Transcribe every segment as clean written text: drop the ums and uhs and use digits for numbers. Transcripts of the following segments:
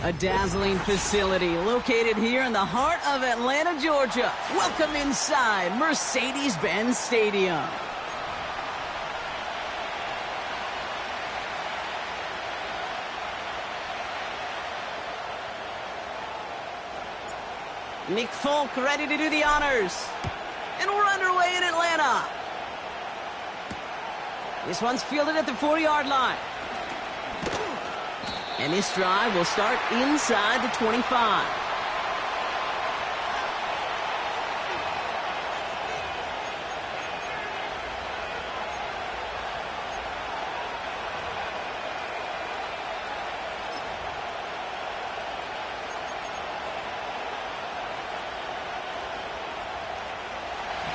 A dazzling facility located here in the heart of Atlanta, Georgia. Welcome inside Mercedes-Benz Stadium. Nick Folk ready to do the honors. And we're underway in Atlanta. This one's fielded at the 4-yard line. And this drive will start inside the 25.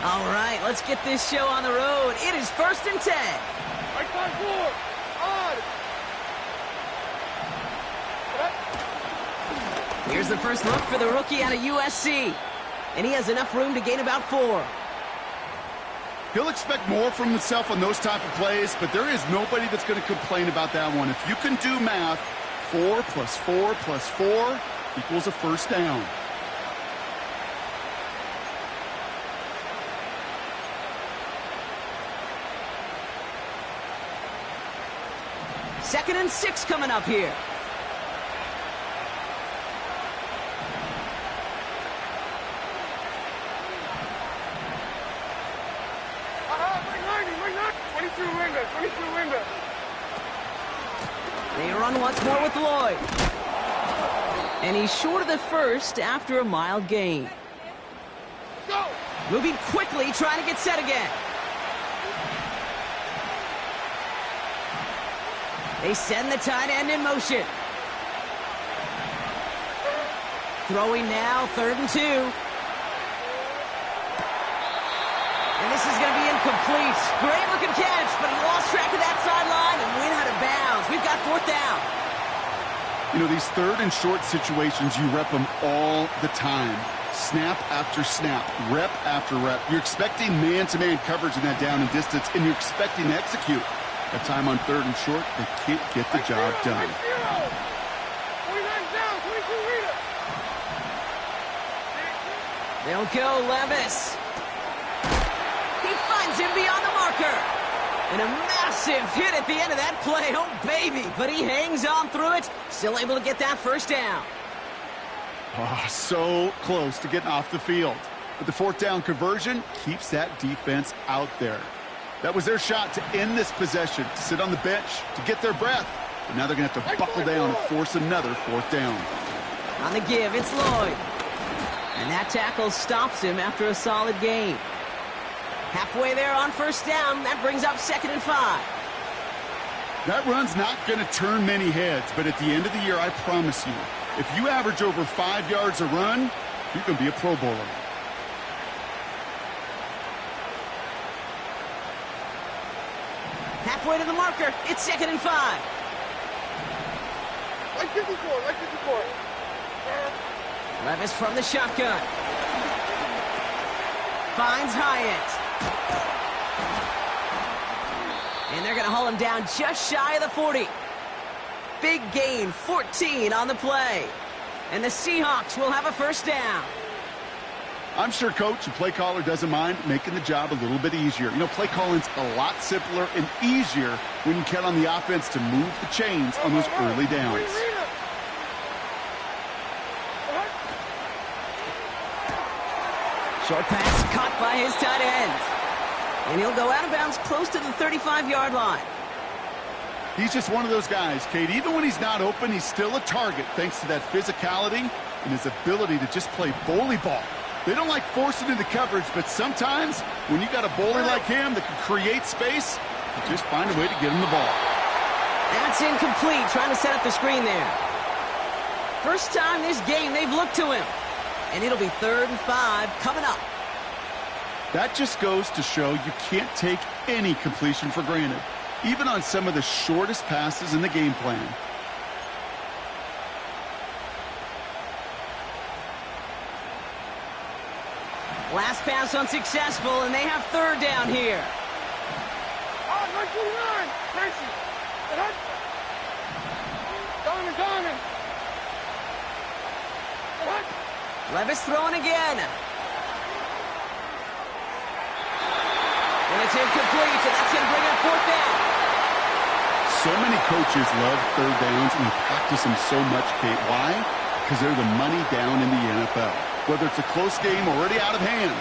All right, let's get this show on the road. It is 1st and 10. Right side forward. On. Here's the first look for the rookie out of USC. And he has enough room to gain about 4. He'll expect more from himself on those type of plays, but there is nobody that's going to complain about that one. If you can do math, 4 plus 4 plus 4 equals a first down. Second and 6 coming up here. They run once more with Lloyd. And he's short of the first after a mild gain. Go. Moving quickly, trying to get set again. They send the tight end in motion. Throwing now, 3rd and 2. And this is going to be incomplete. Great looking catch, but he lost track of that sideline and went out of bounds. We've got 4th down. You know, these 3rd and short situations, you rep them all the time. Snap after snap, rep after rep. You're expecting man-to-man coverage in that down and distance, and you're expecting to execute. That time on 3rd and short, they can't get the job done. 29 down, 22 leader. They'll go Levis. He finds him beyond the marker. And a massive hit at the end of that play. Oh, baby. But he hangs on through it. Still able to get that first down. Oh, so close to getting off the field. But the 4th down conversion keeps that defense out there. That was their shot to end this possession, to sit on the bench, to get their breath. But now they're going to have to buckle down and force another 4th down. On the give, it's Lloyd. And that tackle stops him after a solid gain. Halfway there on 1st down, that brings up 2nd and 5. That run's not going to turn many heads, but at the end of the year, I promise you, if you average over 5 yards a run, you can be a Pro Bowler. Halfway to the marker, it's 2nd and 5. Like 54, like 54. Levis from the shotgun. Finds Hyatt. And they're going to haul him down just shy of the 40. Big gain, 14 on the play. And the Seahawks will have a first down. I'm sure coach and play caller doesn't mind making the job a little bit easier. You know, play calling's a lot simpler and easier when you count on the offense to move the chains on those early downs. Short pass caught by his tight end. And he'll go out of bounds close to the 35-yard line. He's just one of those guys, Kate. Even when he's not open, he's still a target thanks to that physicality and his ability to just play bully ball. They don't like forcing into coverage, but sometimes when you got a bowler like him that can create space, you just find a way to get him the ball. That's incomplete, trying to set up the screen there. First time this game they've looked to him. And it'll be 3rd and 5 coming up. That just goes to show you can't take any completion for granted, even on some of the shortest passes in the game plan. Last pass unsuccessful, and they have 3rd down here. Oh, 99. Tracy. Diamond. Levis throwing again. And it's incomplete, and that's going to bring up fourth down. So many coaches love third downs and practice them so much, Kate. Why? Because they're the money down in the NFL. Whether it's a close game already out of hand,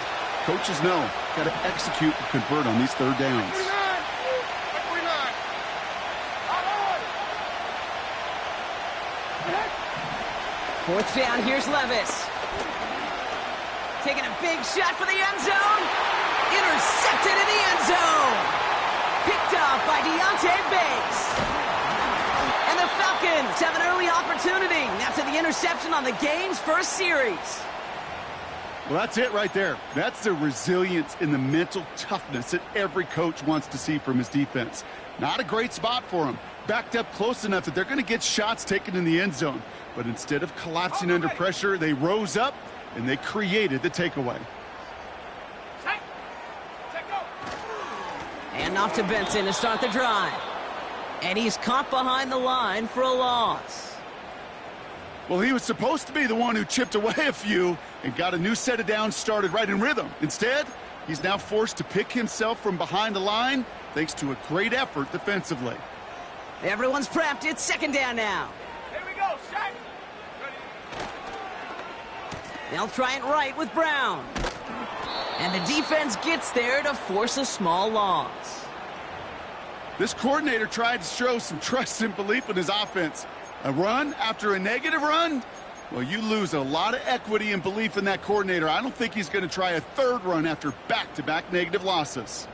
coaches know, got to execute and convert on these third downs. Fourth down, here's Levis. Taking a big shot for the end zone. Intercepted in the end zone. Picked off by Deontay Banks. And the Falcons have an early opportunity after the interception on the game's first series. Well, that's it right there. That's the resilience and the mental toughness that every coach wants to see from his defense. Not a great spot for him. Backed up close enough that they're going to get shots taken in the end zone. But instead of collapsing under pressure, they rose up and they created the takeaway. And off to Benson to start the drive. And he's caught behind the line for a loss. Well, he was supposed to be the one who chipped away a few and got a new set of downs started right in rhythm. Instead, he's now forced to pick himself from behind the line thanks to a great effort defensively. Everyone's prepped. It's second down now. Here we go, set. They'll try it right with Brown. And the defense gets there to force a small loss. This coordinator tried to show some trust and belief in his offense. A run after a negative run? Well, you lose a lot of equity and belief in that coordinator. I don't think he's going to try a third run after back-to-back negative losses.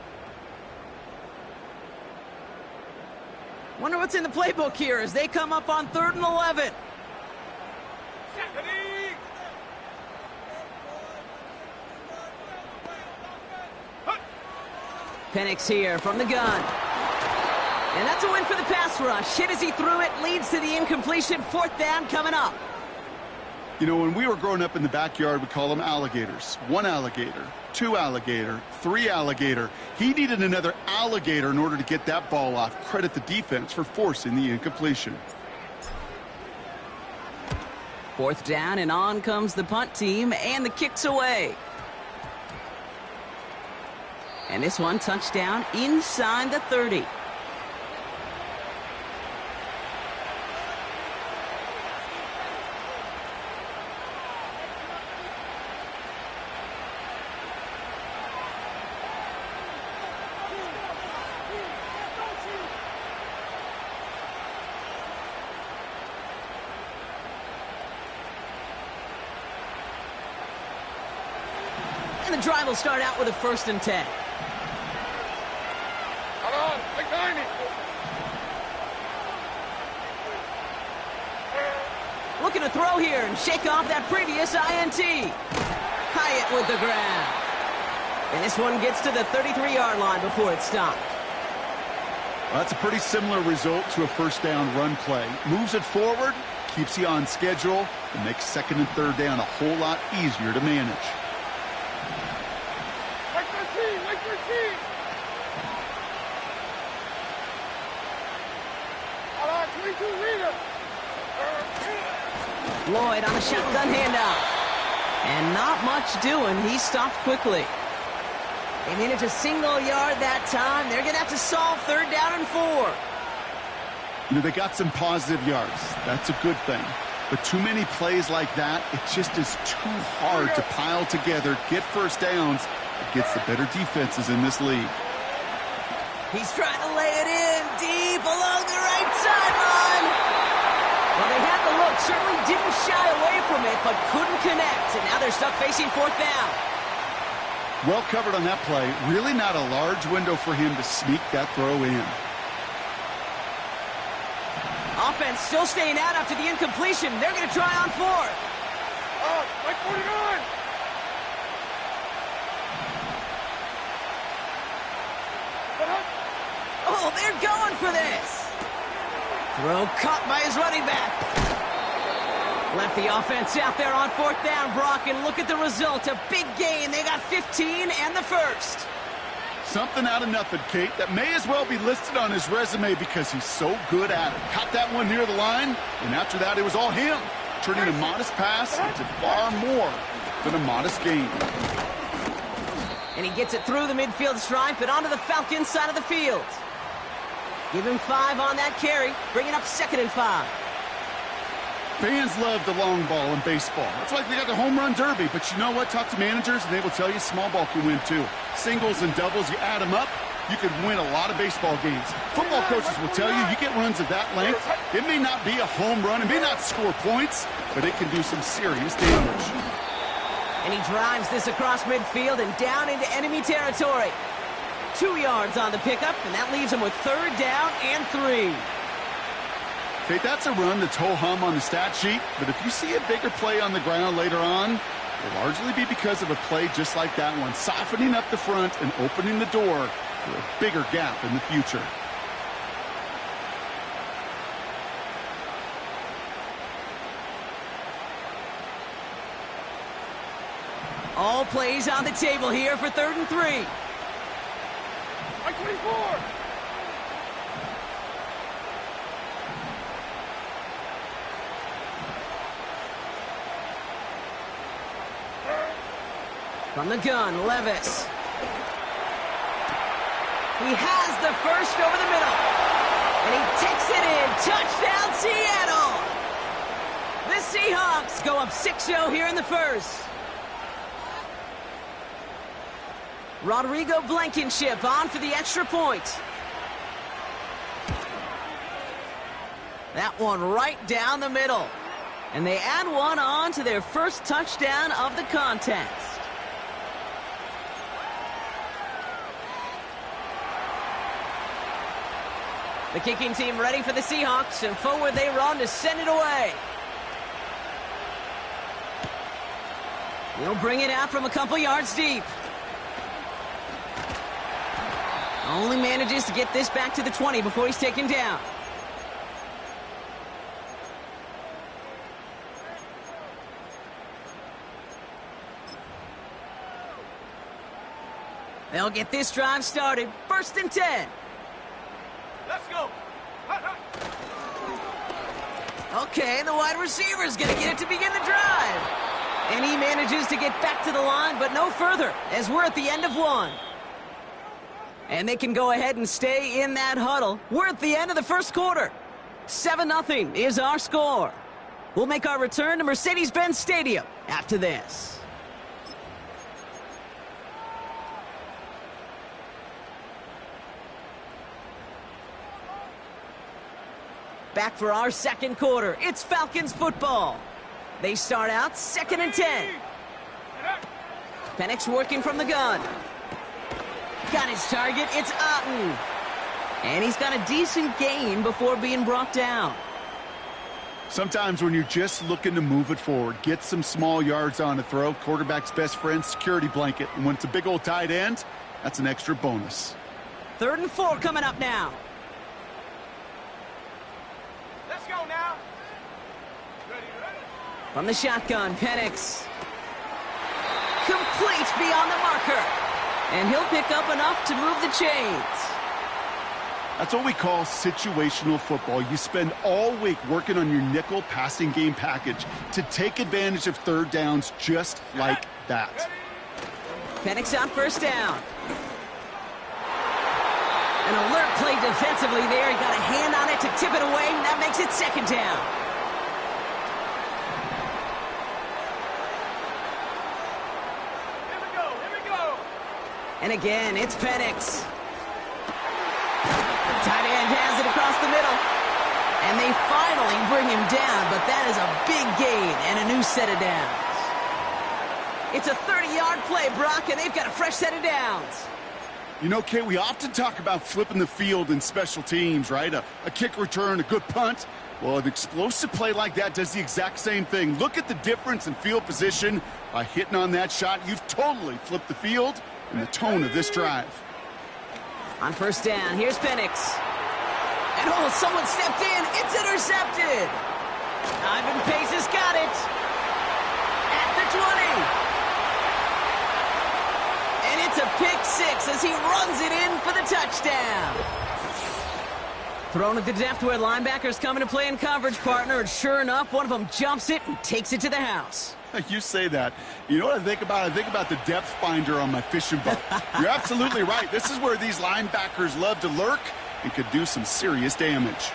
Wonder what's in the playbook here as they come up on 3rd and 11. Penix here from the gun. And that's a win for the pass rush. Hit as he threw it, leads to the incompletion. 4th down coming up. You know, when we were growing up in the backyard, we call them alligators. 1 alligator, 2 alligator, 3 alligator. He needed another alligator in order to get that ball off. Credit the defense for forcing the incompletion. 4th down, and on comes the punt team, and the kick's away. And this one touchdown inside the 30. And the drive will start out with a 1st and 10. Hold on, like 90. Looking to throw here and shake off that previous INT. Hyatt with the grab. And this one gets to the 33-yard line before it's stopped. Well, that's a pretty similar result to a 1st down run play. Moves it forward, keeps you on schedule, and makes 2nd and 3rd down a whole lot easier to manage. Like 13. Hold on, 22 reader. Lloyd on a shotgun handoff. And not much doing. He stopped quickly. They managed a single yard that time. They're going to have to solve 3rd down and 4. You know, they got some positive yards. That's a good thing. But too many plays like that, it just is too hard to pile together, get 1st downs against the better defenses in this league. He's trying to lay it in deep along the right sideline. Well, they had the look, certainly didn't shy away from it, but couldn't connect. And now they're stuck facing 4th down. Well covered on that play. Really not a large window for him to sneak that throw in. Offense still staying out after the incompletion. They're going to try on 4th. Oh, like 49. Oh, they're going for this. Throw caught by his running back. Left the offense out there on 4th down, Brock, and look at the result. A big gain. They got 15 and the 1st. Something out of nothing, Kate, that may as well be listed on his resume because he's so good at it. Caught that one near the line, and after that, it was all him. turning a modest pass into far more than a modest gain. And he gets it through the midfield stripe and onto the Falcons side of the field. Give him 5 on that carry, bringing up 2nd and 5. Fans love the long ball in baseball. It's like they got the home run derby, but you know what? Talk to managers and they will tell you small ball can win too. Singles and doubles, you add them up, you can win a lot of baseball games. Football coaches will tell you get runs of that length. It may not be a home run, it may not score points, but it can do some serious damage. And he drives this across midfield and down into enemy territory. 2 yards on the pickup, and that leaves him with 3rd down and 3. Okay, that's a run that's ho-hum on the stat sheet, but if you see a bigger play on the ground later on, it'll largely be because of a play just like that one, softening up the front and opening the door for a bigger gap in the future. All plays on the table here for 3rd and 3. Mike 24. From the gun, Levis. He has the first over the middle. And he takes it in. Touchdown, Seattle! The Seahawks go up 6-0 here in the first. Rodrigo Blankenship on for the extra point. That one right down the middle. And they add one on to their first touchdown of the contest. The kicking team ready for the Seahawks, and forward they run to send it away. He'll bring it out from a couple yards deep. Only manages to get this back to the 20 before he's taken down. They'll get this drive started. 1st and 10. Let's go. Okay, the wide receiver's going to get it to begin the drive. And he manages to get back to the line, but no further, as we're at the end of 1. And they can go ahead and stay in that huddle. We're at the end of the first quarter. 7-0 is our score. We'll make our return to Mercedes-Benz Stadium after this. Back for our second quarter. It's Falcons football. They start out 2nd and 10. Penix working from the gun. Got his target. It's Otten. And he's got a decent gain before being brought down. Sometimes when you're just looking to move it forward, get some small yards on a throw, quarterback's best friend, security blanket. And when it's a big old tight end, that's an extra bonus. 3rd and 4 coming up now. Let's go now. Ready. From the shotgun, Penix. Complete beyond the marker. And he'll pick up enough to move the chains. That's what we call situational football. You spend all week working on your nickel passing game package to take advantage of 3rd downs just like that. Penix on 1st down. An alert play defensively there. He got a hand on it to tip it away, and that makes it 2nd down. Here we go. And again, it's Penix. Tight end has it across the middle. And they finally bring him down, but that is a big gain and a new set of downs. It's a 30-yard play, Brock, and they've got a fresh set of downs. You know, Kay, we often talk about flipping the field in special teams, right? A kick return, a good punt. Well, an explosive play like that does the exact same thing. Look at the difference in field position. By hitting on that shot, you've totally flipped the field and the tone of this drive. On 1st down, here's Penix. And oh, someone stepped in. It's intercepted. Ivan Pace has got it. At the 20. And it's a pick 6 as he runs it in for the touchdown. Thrown at the depth where linebackers come into play in coverage, partner, and sure enough, one of them jumps it and takes it to the house. You say that. You know what I think about? I think about the depth finder on my fishing boat. You're absolutely right. This is where these linebackers love to lurk and could do some serious damage.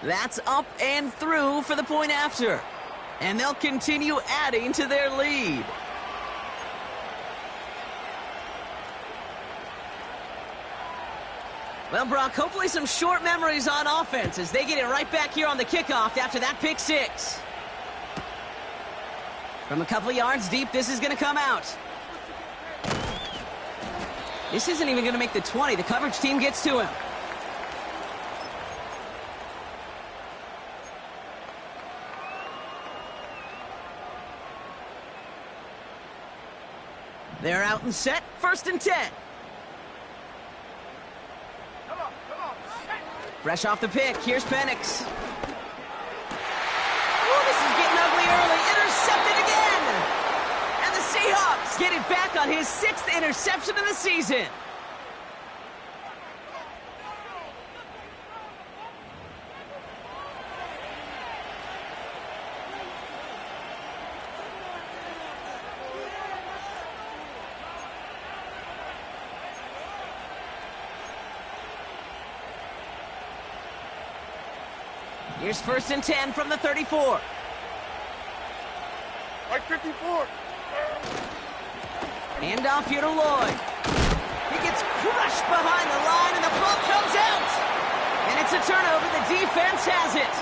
That's up and through for the point after. And they'll continue adding to their lead. Well, Brock, hopefully some short memories on offense as they get it right back here on the kickoff after that pick six. From a couple of yards deep, this is going to come out. This isn't even going to make the 20. The coverage team gets to him. They're out and set. 1st and 10. Fresh off the pick, here's Penix. Oh, this is getting ugly early. Intercepted again! And the Seahawks get it back on his 6th interception of the season. Here's 1st and 10 from the 34. Like 54. Handoff here to Lloyd. He gets crushed behind the line, and the ball comes out. And it's a turnover. The defense has it.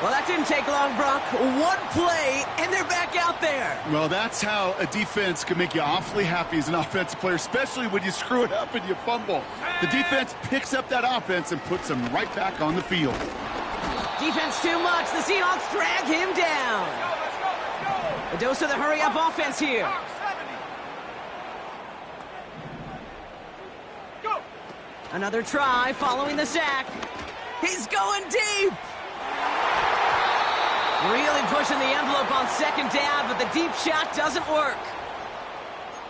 Well, that didn't take long, Brock. One play, and they're back out there. Well, that's how a defense can make you awfully happy as an offensive player, especially when you screw it up and you fumble. The defense picks up that offense and puts them right back on the field. Defense too much. The Seahawks drag him down. Let's go. A dose of the hurry-up offense here. Mark 70. Go. Another try following the sack. He's going deep. Really pushing the envelope on 2nd down, but the deep shot doesn't work.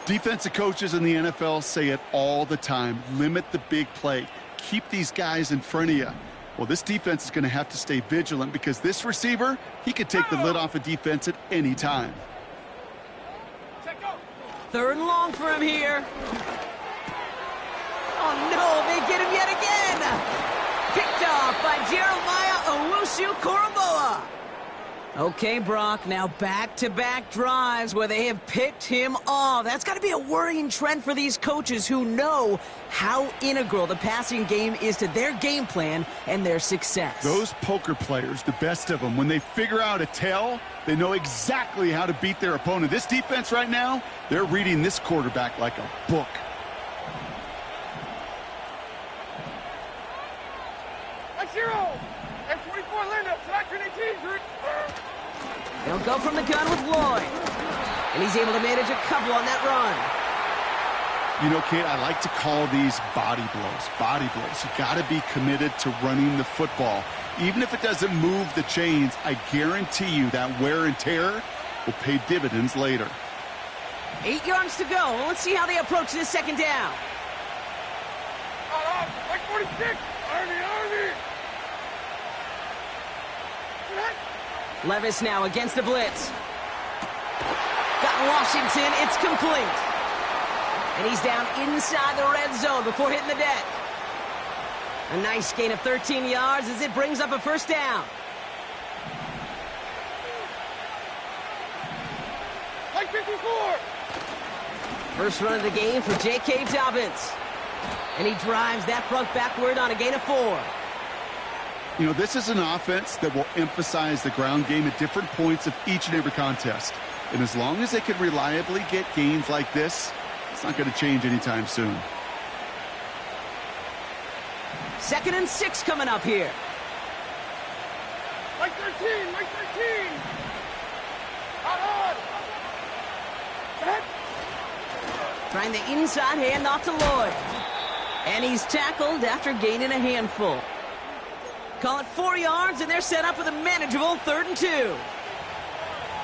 Defensive coaches in the NFL say it all the time. Limit the big play. Keep these guys in front of you. Well, this defense is going to have to stay vigilant because this receiver, he could take the lid off a defense at any time. 3rd and long for him here. Oh, no, they get him yet again. Picked off by Jeremiah Owusu-Koramoah. Okay, Brock, now back-to-back drives where they have picked him off. That's got to be a worrying trend for these coaches who know how integral the passing game is to their game plan and their success. Those poker players, the best of them, when they figure out a tell, they know exactly how to beat their opponent. This defense right now, they're reading this quarterback like a book. M24 Linda, Section 18. They'll go from the gun with Lloyd. And he's able to manage a couple on that run. You know, Kate, I like to call these body blows. Body blows. You got to be committed to running the football. Even if it doesn't move the chains, I guarantee you that wear and tear will pay dividends later. 8 yards to go. Let's see how they approach this 2nd down. Like 46. Army. Levis now against the blitz. Got Washington. It's complete. And he's down inside the red zone before hitting the deck. A nice gain of 13 yards as it brings up a 1st down. Like 54. First run of the game for J.K. Dobbins. And he drives that front backward on a gain of 4. You know, this is an offense that will emphasize the ground game at different points of each and every contest. And as long as they can reliably get gains like this, it's not going to change anytime soon. 2nd and 6 coming up here. Like 13. Out. Set. Trying the inside handoff to Lloyd. And he's tackled after gaining a handful. Call it 4 yards, and they're set up with a manageable 3rd and 2.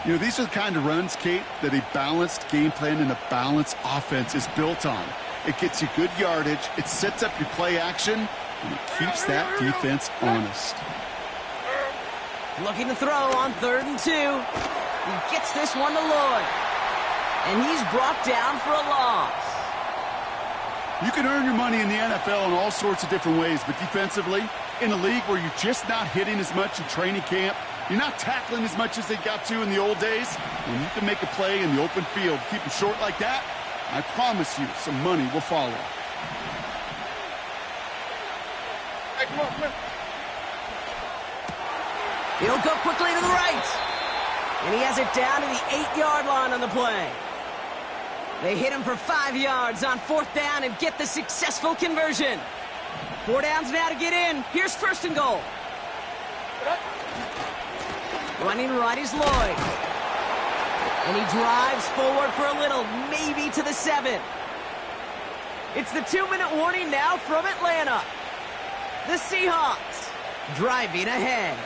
You know, these are the kind of runs, Kate, that a balanced game plan and a balanced offense is built on. It gets you good yardage, it sets up your play action, and it keeps that defense honest. Looking to throw on 3rd and 2. He gets this one to Lloyd. And he's brought down for a loss. You can earn your money in the NFL in all sorts of different ways, but defensively, in a league where you're just not hitting as much in training camp, you're not tackling as much as they got to in the old days, when you can make a play in the open field, keep them short like that, I promise you some money will follow. Hey, come on. He'll go quickly to the right. And he has it down to the 8-yard line on the play. They hit him for 5 yards on 4th down and get the successful conversion. 4 downs now to get in. Here's 1st and goal. Running right is Lloyd. And he drives forward for a little, maybe to the 7. It's the 2-minute warning now from Atlanta. The Seahawks driving ahead.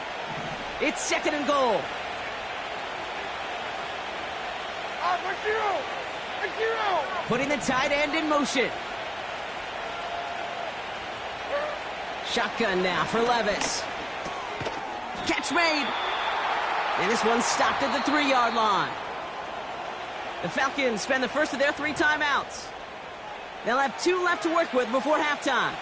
It's 2nd and goal. Putting the tight end in motion. Shotgun now for Levis. Catch made. And this one stopped at the 3-yard line. The Falcons spend the first of their 3 timeouts. They'll have 2 left to work with before halftime.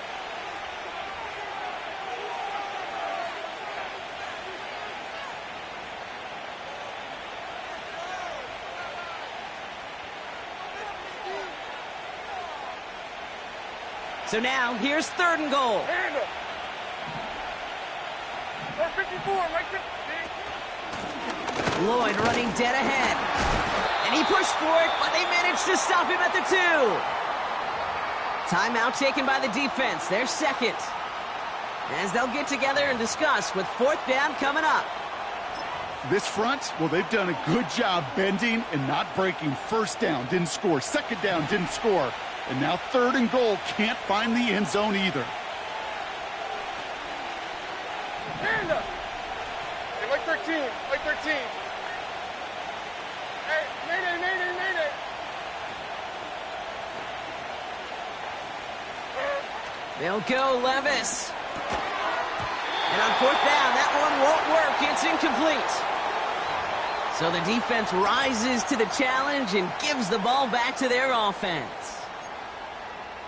So now, here's 3rd and goal. Hand up. 54, right 50. Lloyd running dead ahead. And he pushed for it, but they managed to stop him at the 2. Timeout taken by the defense, their 2nd. As they'll get together and discuss with 4th down coming up. This front, well, they've done a good job bending and not breaking. 1st down, didn't score. 2nd down, didn't score. And now 3rd and goal, can't find the end zone either. Hand up. Hey, like 13, like 13. Hey, mayday. They'll go Levis. And on 4th down, that one won't work. It's incomplete. So the defense rises to the challenge and gives the ball back to their offense.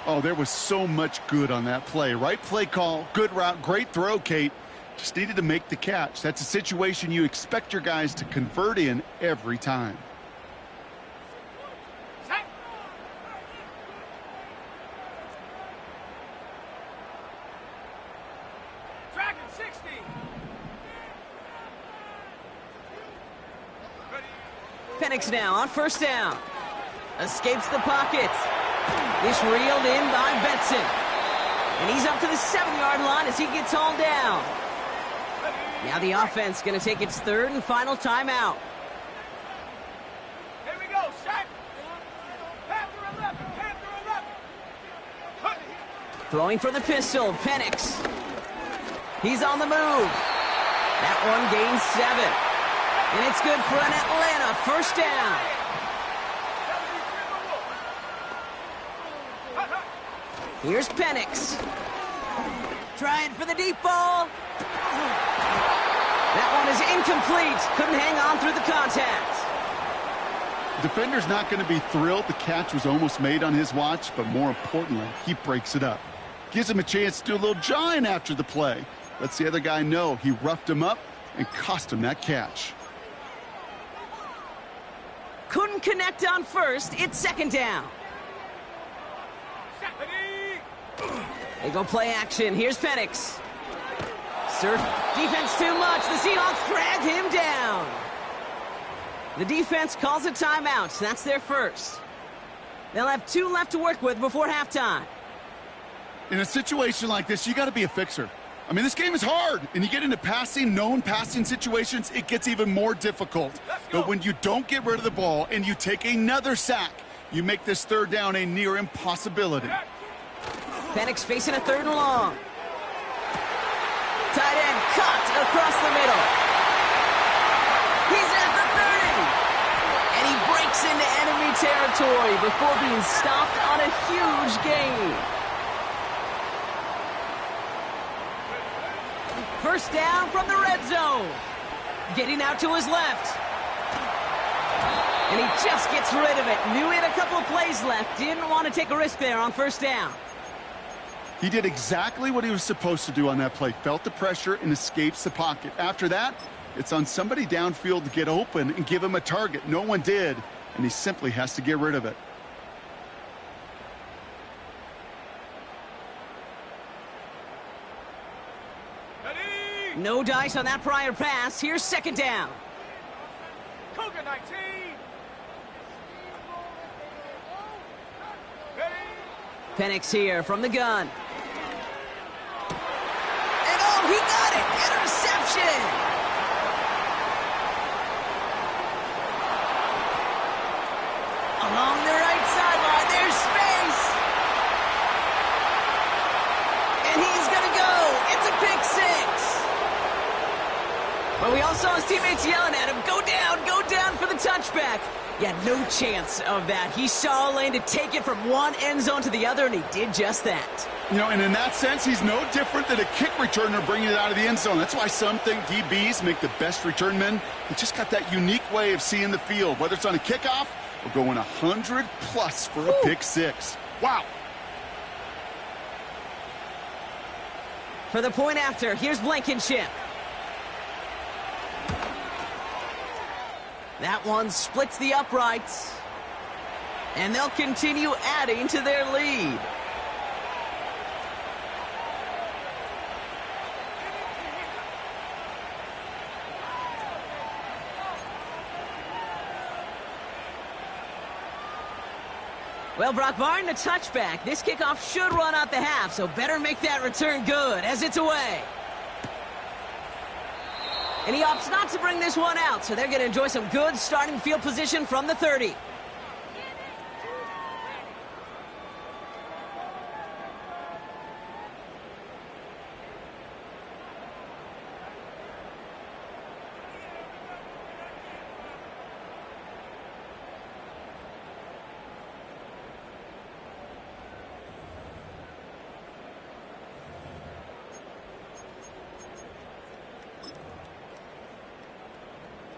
Oh, there was so much good on that play. Right play call, good route, great throw, Kate. Just needed to make the catch. That's a situation you expect your guys to convert in every time. Dragon 60. Penix now on 1st down. Escapes the pocket. This reeled in by Benson. And he's up to the 7-yard line as he gets hauled down. Now the offense going to take its 3rd and final timeout. Here we go, set. Panther 11, Panther 11. Throwing for the pistol, Penix. He's on the move. That one gains 7. And it's good for an Atlanta 1st down. Here's Penix. Trying for the deep ball. That one is incomplete. Couldn't hang on through the contact. Defender's not going to be thrilled the catch was almost made on his watch, but more importantly, he breaks it up. Gives him a chance to do a little jawing after the play. Lets the other guy know he roughed him up and cost him that catch. Couldn't connect on 1st. It's 2nd down. They go play action. Here's Penix. Defense too much. The Seahawks drag him down. The defense calls a timeout. That's their 1st. They'll have 2 left to work with before halftime. In a situation like this, you got to be a fixer. I mean, this game is hard, and you get into known passing situations, it gets even more difficult. But when you don't get rid of the ball and you take another sack, you make this 3rd down a near impossibility. Penix facing a 3rd and long. Tight end cut across the middle. He's at the 30. walks into enemy territory before being stopped on a huge gain. First down from the red zone. Getting out to his left. And he just gets rid of it. Knew he had a couple of plays left. Didn't want to take a risk there on first down. He did exactly what he was supposed to do on that play. Felt the pressure and escapes the pocket. After that, it's on somebody downfield to get open and give him a target. No one did, and he simply has to get rid of it. Ready? No dice on that prior pass. Here's second down. Cougar 19. Ready? Penix here from the gun. And oh, he got it! Interception! Along the right sideline, there's space! And he's gonna go! It's a pick six! But we all saw his teammates yelling at him, go down for the touchback! Yeah, no chance of that. He saw a lane to take it from one end zone to the other, and he did just that. You know, and in that sense, he's no different than a kick returner bringing it out of the end zone. That's why some think DBs make the best return men. They just got that unique way of seeing the field, whether it's on a kickoff or going 100+ for a pick six. Wow. For the point after, here's Blankenship. That one splits the uprights. And they'll continue adding to their lead. Well, Brock, barring the touchback, this kickoff should run out the half, so better make that return good as it's away. And he opts not to bring this one out, so they're going to enjoy some good starting field position from the 30.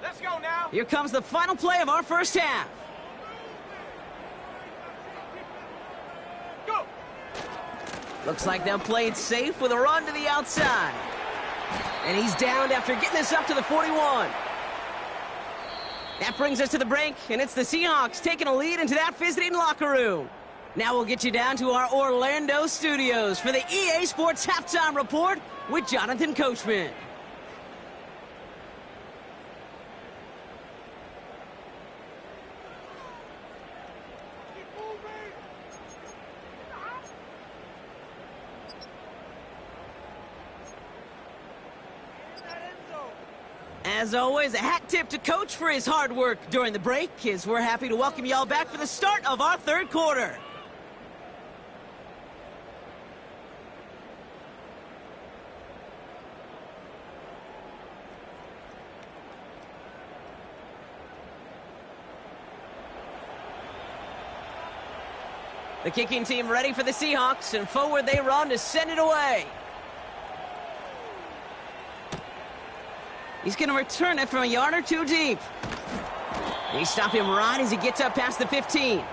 Let's go now. Here comes the final play of our first half. Go. Looks like they'll play it safe with a run to the outside. And he's downed after getting this up to the 41. That brings us to the break, and it's the Seahawks taking a lead into that visiting locker room. Now we'll get you down to our Orlando studios for the EA Sports Halftime Report with Jonathan Coachman. As always, a hat tip to Coach for his hard work during the break, as we're happy to welcome y'all back for the start of our third quarter. The kicking team ready for the Seahawks, and forward they run to send it away. He's going to return it from a yard or two deep. They stop him right as he gets up past the 15.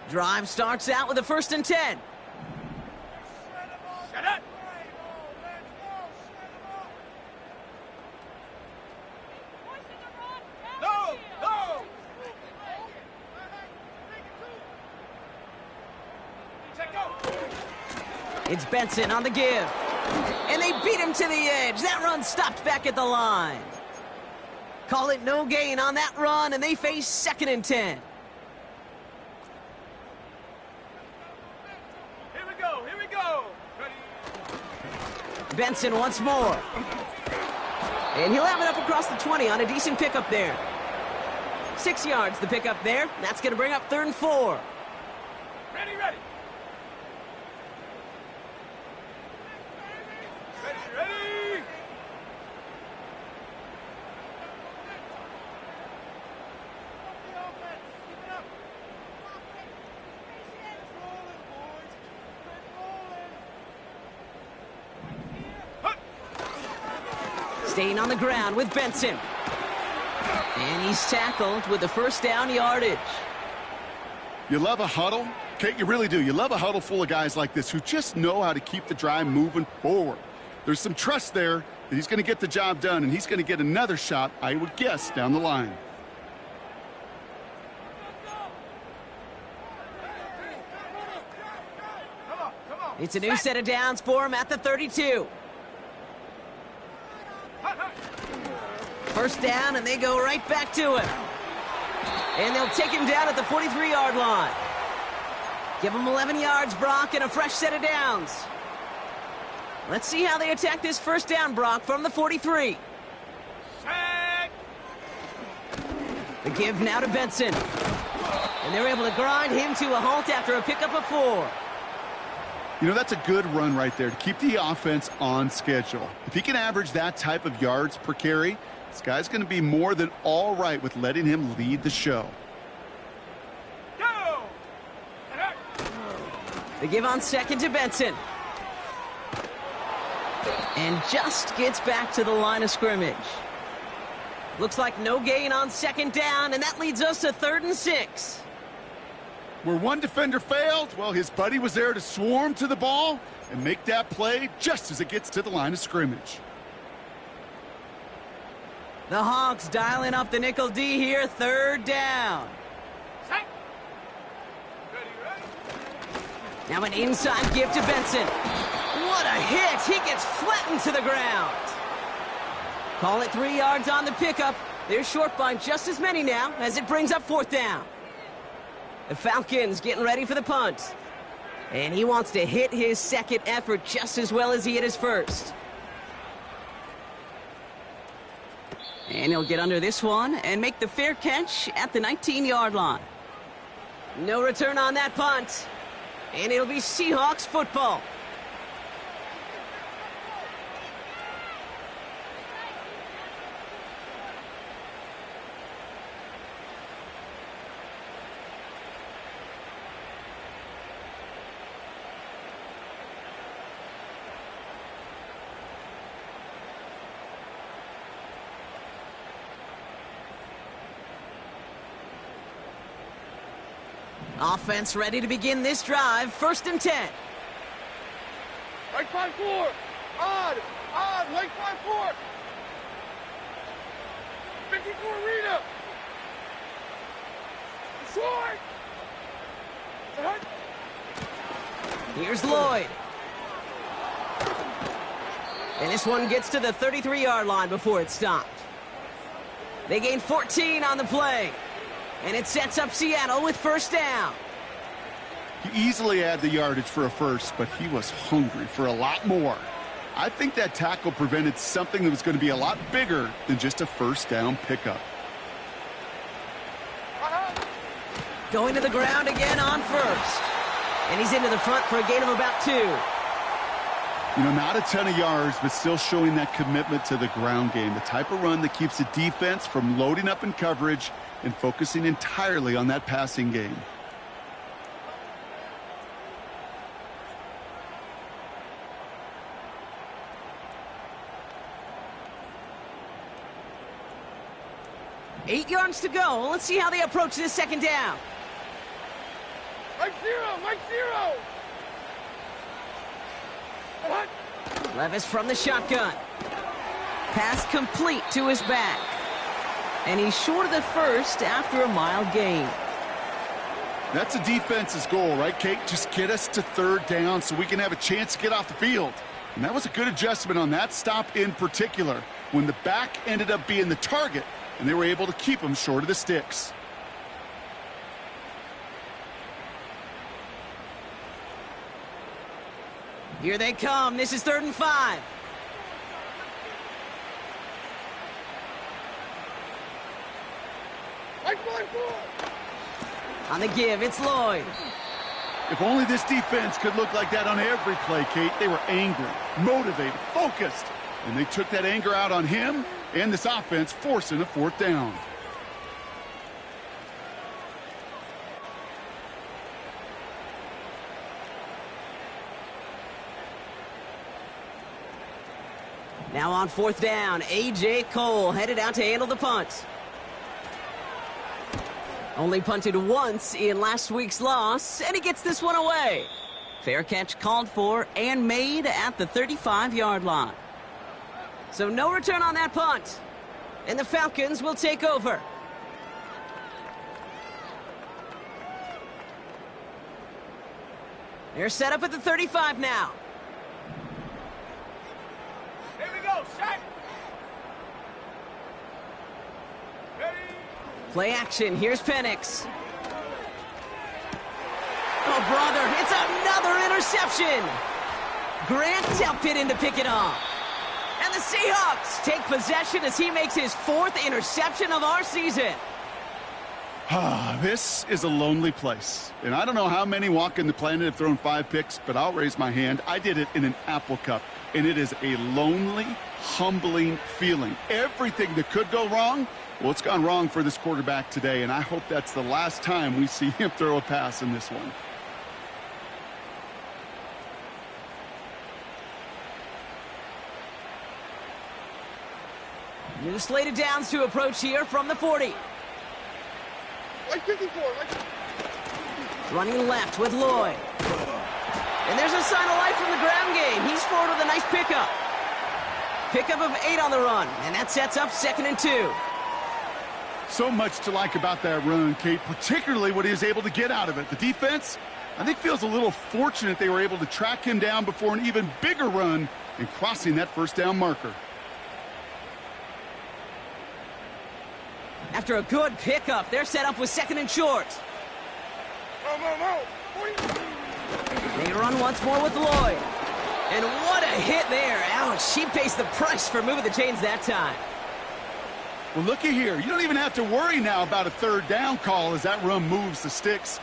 Drive starts out with a 1st and 10. Set it. It's Benson on the give. And they beat him to the edge. That run stopped back at the line. Call it no gain on that run, and they face 2nd and 10. Here we go. Here we go. Ready. Benson once more. And he'll have it up across the 20 on a decent pickup there. 6 yards the pickup there. That's going to bring up 3rd and 4. Ready, ready. Ready, ready. Staying on the ground with Benson. And he's tackled with the first down yardage. You love a huddle? Kate, you really do. You love a huddle full of guys like this who just know how to keep the drive moving forward. There's some trust there that he's going to get the job done, and he's going to get another shot, I would guess, down the line. It's a new set of downs for him at the 32. First down, and they go right back to him. And they'll take him down at the 43-yard line. Give him 11 yards, Brock, and a fresh set of downs. Let's see how they attack this first down, Brock, from the 43. Sack. The give now to Benson. And they're able to grind him to a halt after a pickup of 4. You know, that's a good run right there to keep the offense on schedule. If he can average that type of yards per carry, this guy's going to be more than all right with letting him lead the show. Go. They give on second to Benson. And just gets back to the line of scrimmage. Looks like no gain on second down, and that leads us to 3rd and 6. Where one defender failed, well, his buddy was there to swarm to the ball and make that play just as it gets to the line of scrimmage. The Hawks dialing up the nickel D here, 3rd down. Sack. Ready, ready. Now an inside give to Benson. What a hit! He gets flattened to the ground. Call it 3 yards on the pickup. They're short by just as many now as it brings up 4th down. The Falcons getting ready for the punt. And he wants to hit his second effort just as well as he hit his first. And he'll get under this one and make the fair catch at the 19-yard line. No return on that punt. And it'll be Seahawks football. Offense ready to begin this drive. 1st and 10. Right 5-4. Odd. Right 5-4. 54 arena. Short. Here's Lloyd. And this one gets to the 33-yard line before it's stopped. They gain 14 on the play. And it sets up Seattle with 1st down. He easily had the yardage for a first, but he was hungry for a lot more. I think that tackle prevented something that was going to be a lot bigger than just a 1st down pickup. Going to the ground again on 1st. And he's into the front for a gain of about 2. You know, not a ton of yards, but still showing that commitment to the ground game. The type of run that keeps the defense from loading up in coverage and focusing entirely on that passing game. Eight yards to go. Let's see how they approach this second down. Right 0. Levis from the shotgun. Pass complete to his back. And he's short of the first after a mild gain. That's a defense's goal, right, Kate? Just get us to 3rd down so we can have a chance to get off the field. And that was a good adjustment on that stop in particular, when the back ended up being the target, and they were able to keep him short of the sticks. Here they come. This is 3rd and 5. On the give, it's Lloyd. If only this defense could look like that on every play, Kate. They were angry, motivated, focused, and they took that anger out on him and this offense, forcing a 4th down. Now on 4th down, A.J. Cole headed out to handle the punt. Only punted once in last week's loss, and he gets this one away. Fair catch called for and made at the 35-yard line. So no return on that punt, and the Falcons will take over. They're set up at the 35 now. Here we go, set. Ready. Play action, here's Penix. Oh, brother, it's another interception. Grant Delpit in to pick it off. And the Seahawks take possession as he makes his 4th interception of our season. This is a lonely place. And I don't know how many walking the planet have thrown 5 picks, but I'll raise my hand. I did it in an Apple Cup, and it is a lonely, humbling feeling. Everything that could go wrong, well, it's gone wrong for this quarterback today, and I hope that's the last time we see him throw a pass in this one. New slate of downs to approach here from the 40. Running left with Lloyd. And there's a sign of life from the ground game. He's forward with a nice pickup. Pickup of 8 on the run, and that sets up 2nd and 2. So much to like about that run, Kate, particularly what he was able to get out of it. The defense, I think, feels a little fortunate they were able to track him down before an even bigger run and crossing that 1st down marker. After a good pickup, they're set up with 2nd and short. They run once more with Lloyd. And what a hit there. Ouch, she pays the price for moving the chains that time. Well, looky here. You don't even have to worry now about a 3rd down call as that run moves the sticks.